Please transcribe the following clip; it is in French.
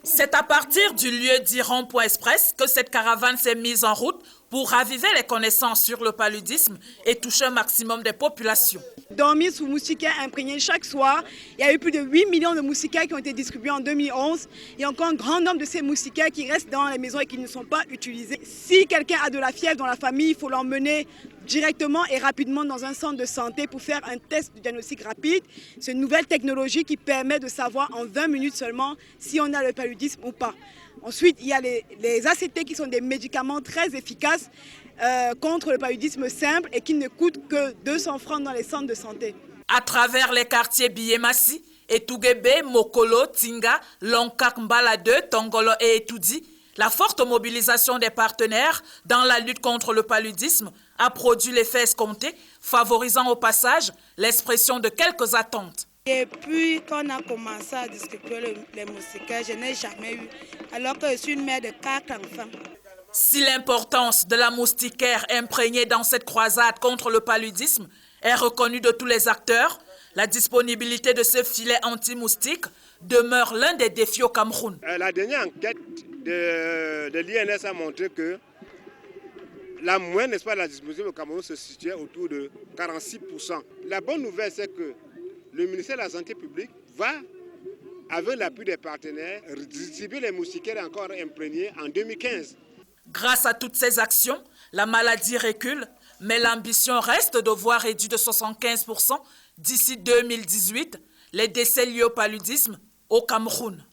C'est à partir du lieu dit Rond-Point Express que cette caravane s'est mise en route pour raviver les connaissances sur le paludisme et toucher un maximum de populations. Dormir sous moustiquaires imprégnés chaque soir, il y a eu plus de 8 millions de moustiquaires qui ont été distribués en 2011. Il y a encore un grand nombre de ces moustiquaires qui restent dans les maisons et qui ne sont pas utilisés. Si quelqu'un a de la fièvre dans la famille, il faut l'emmener directement et rapidement dans un centre de santé pour faire un test de diagnostic rapide. C'est une nouvelle technologie qui permet de savoir en 20 minutes seulement si on a le paludisme ou pas. Ensuite, il y a les ACT qui sont des médicaments très efficaces contre le paludisme simple et qui ne coûtent que 200 francs dans les centres de santé. À travers les quartiers Biyemasi, Etugebe, Mokolo, Tinga, Lonkak, Mbala 2, Tongolo et Etoudi, la forte mobilisation des partenaires dans la lutte contre le paludisme a produit l'effet escompté, favorisant au passage l'expression de quelques attentes. Depuis qu'on a commencé à distribuer les moustiquaires, je n'ai jamais eu, alors que je suis une mère de 4 enfants. Si l'importance de la moustiquaire imprégnée dans cette croisade contre le paludisme est reconnue de tous les acteurs, la disponibilité de ce filet anti-moustique demeure l'un des défis au Cameroun. La dernière enquête de l'INS a montré que la moyenne, n'est-ce pas, la disponibilité au Cameroun se situait autour de 46%. La bonne nouvelle, c'est que le ministère de la Santé publique va, avec l'appui des partenaires, redistribuer les moustiquaires encore imprégnés en 2015. Grâce à toutes ces actions, la maladie recule, mais l'ambition reste de voir réduit de 75% d'ici 2018 les décès liés au paludisme au Cameroun.